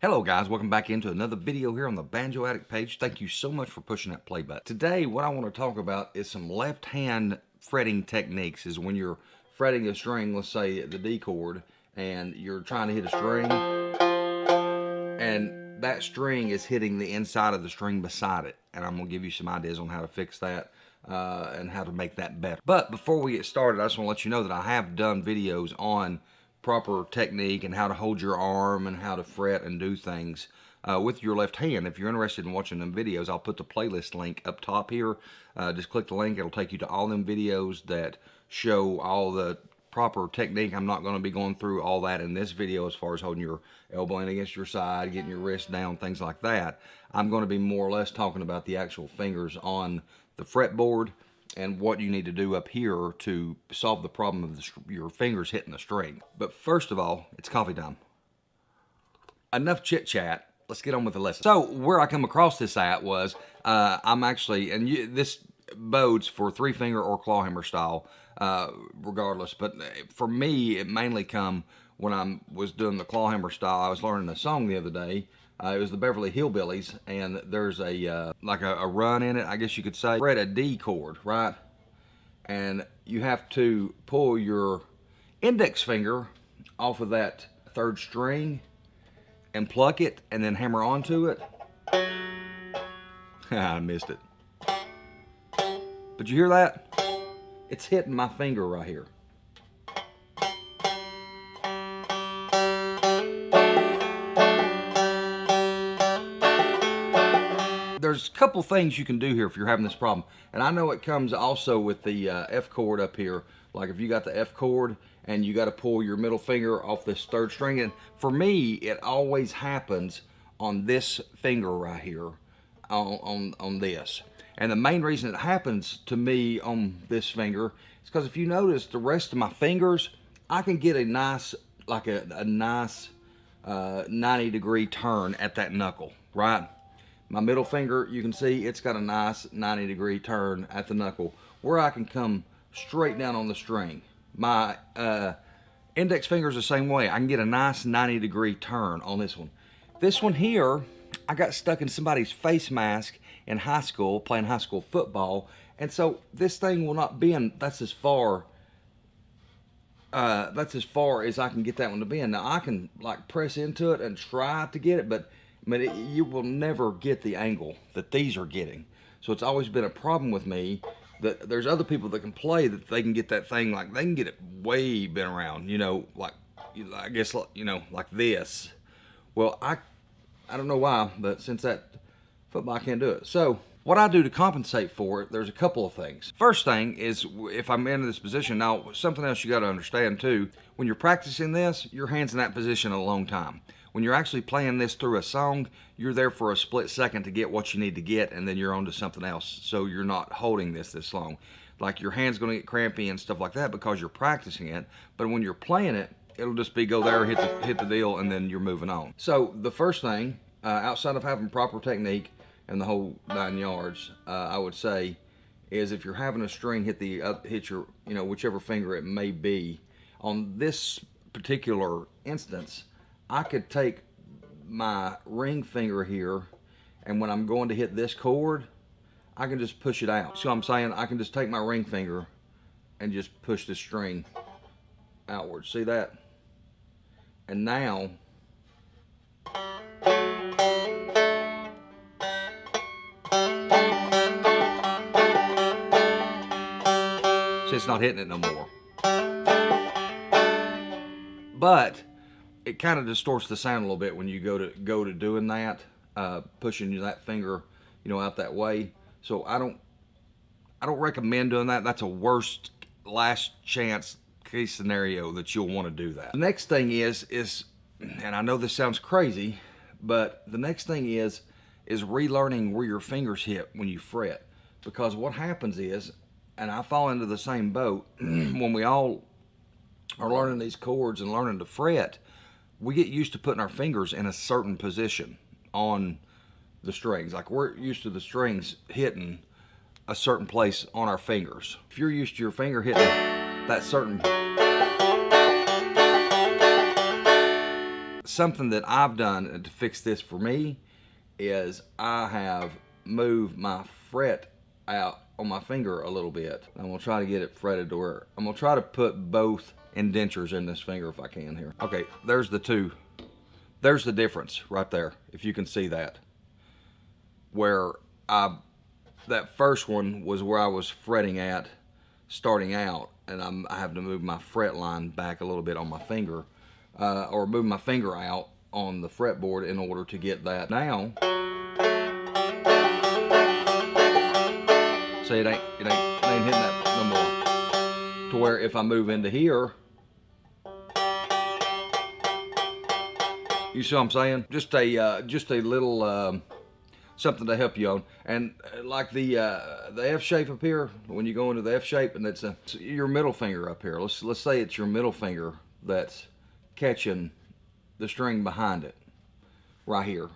Hello guys, welcome back into another video here on the Banjo Addict page. Thank you so much for pushing that play button. Today what I want to talk about is some left hand fretting techniques. Is when you're fretting a string, let's say the D chord, and you're trying to hit a string and that string is hitting the inside of the string beside it. And I'm going to give you some ideas on how to fix that and how to make that better. But before we get started, I just want to let you know that I have done videos on proper technique and how to hold your arm and how to fret and do things with your left hand. If you're interested in watching them videos, I'll put the playlist link up top here. Just click the link. It'll take you to all them videos that show all the proper technique. I'm not going to be going through all that in this video as far as holding your elbow in against your side, getting your wrist down, things like that. I'm going to be more or less talking about the actual fingers on the fretboard and what you need to do up here to solve the problem of your fingers hitting the string. But first of all, it's coffee time. Enough chit chat. Let's get on with the lesson. So where I come across this at was I'm actually, and this bodes for 3-finger or clawhammer style, regardless. But for me, it mainly come when I was doing the clawhammer style. I was learning a song the other day. It was the Beverly Hillbillies, and there's a like a run in it, I guess you could say. Fret a D chord, right? And you have to pull your index finger off of that third string and pluck it, and then hammer onto it. I missed it. But you hear that? It's hitting my finger right here. There's a couple things you can do here if you're having this problem. And I know it comes also with the F chord up here. Like if you got the F chord and you got to pull your middle finger off this third string. And for me, it always happens on this finger right here, on this. And the main reason it happens to me on this finger is because if you notice the rest of my fingers, I can get a nice, like a nice 90-degree turn at that knuckle, right? My middle finger, you can see it's got a nice 90-degree turn at the knuckle where I can come straight down on the string. My index finger is the same way. I can get a nice 90-degree turn on this one. This one here, I got stuck in somebody's face mask in high school, playing high school football, and so this thing will not bend. That's as far as I can get that one to bend. Now I can like press into it and try to get it, but you will never get the angle that these are getting. So it's always been a problem with me that there's other people that can play that they can get that thing, like they can get it way bent around, you know, like, I guess, you know, like this. Well, I don't know why, but since that football, I can't do it. So what I do to compensate for it, there's a couple of things. First thing is, if I'm in this position, now something else you got to understand too, when you're practicing this, your hand's in that position a long time. When you're actually playing this through a song, you're there for a split second to get what you need to get, and then you're on to something else. So you're not holding this long. Like your hand's going to get crampy and stuff like that because you're practicing it. But when you're playing it, it'll just be go there, hit the deal, and then you're moving on. So the first thing, outside of having proper technique and the whole 9 yards, I would say, is if you're having a string hit your, you know, whichever finger it may be. On this particular instance, I could take my ring finger here, and when I'm going to hit this chord, I can just push it out. So I'm saying I can just take my ring finger and just push the string outwards. See that? And now, see, it's not hitting it no more. But it kind of distorts the sound a little bit when you go to doing that, pushing that finger, you know, out that way. So I don't recommend doing that. That's a worst last chance case scenario that you'll want to do that. The next thing is, and I know this sounds crazy, but the next thing is relearning where your fingers hit when you fret. Because what happens is, and I fall into the same boat, when we all are learning these chords and learning to fret, we get used to putting our fingers in a certain position on the strings. Like we're used to the strings hitting a certain place on our fingers. If you're used to your finger hitting that certain something that I've done to fix this for me is I have moved my fret out on my finger a little bit. I'm gonna try to get it fretted to where I'm gonna try to put both indentures in this finger if I can here. Okay, there's the two. There's the difference right there, if you can see that. Where that first one was where I was fretting at starting out, and I have to move my fret line back a little bit on my finger, or move my finger out on the fretboard in order to get that. Now, see, it ain't hitting that no more. To where if I move into here, you see what I'm saying? Just a little something to help you on. And like the F shape up here, when you go into the F shape, and it's your middle finger up here. Let's say it's your middle finger that's catching the string behind it, right here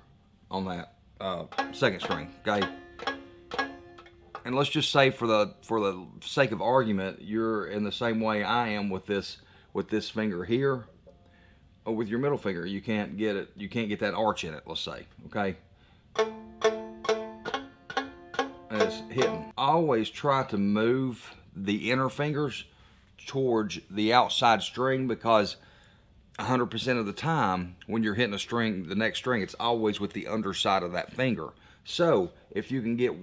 on that second string. Okay. And let's just say for the sake of argument, you're in the same way I am with this finger here, or with your middle finger. You can't get it. You can't get that arch in it. Let's say, okay. And it's hitting. I always try to move the inner fingers towards the outside string, because 100% of the time when you're hitting a string, the next string, it's always with the underside of that finger. So if you can get,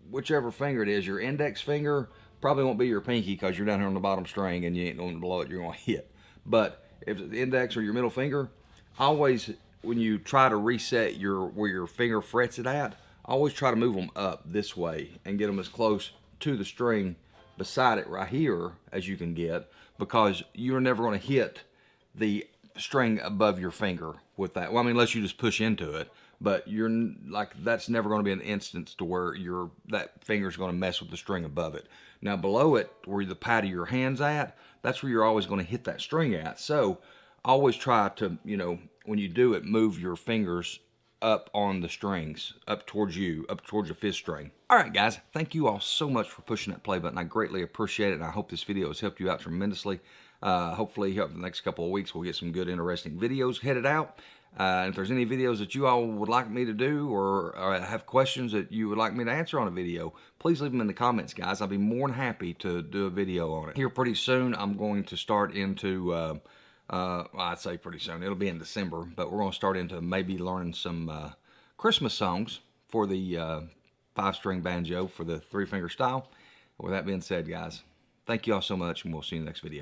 whichever finger it is, your index finger probably won't be your pinky, because you're down here on the bottom string and you ain't going to blow it, you're going to hit. But if it's the index or your middle finger, always, when you try to reset where your finger frets it at, always try to move them up this way and get them as close to the string beside it right here as you can get, because you're never going to hit the string above your finger with that. Well, I mean, unless you just push into it, but you're like, that's never going to be an instance to where that finger's going to mess with the string above it. Now below it, where the pad of your hand's at, that's where you're always going to hit that string at. So always try to, when you do it, move your fingers up on the strings, up towards the fifth string. All right, guys, thank you all so much for pushing that play button. I greatly appreciate it, and I hope this video has helped you out tremendously. Hopefully, over the next couple of weeks, we'll get some good, interesting videos headed out. And if there's any videos that you all would like me to do, or have questions that you would like me to answer on a video, please leave them in the comments, guys. I'll be more than happy to do a video on it. Here pretty soon, I'm going to start into, I'd say pretty soon, it'll be in December, but we're going to start into maybe learning some Christmas songs for the 5-string banjo for the 3-finger style. With that being said, guys, thank you all so much, and we'll see you in the next video.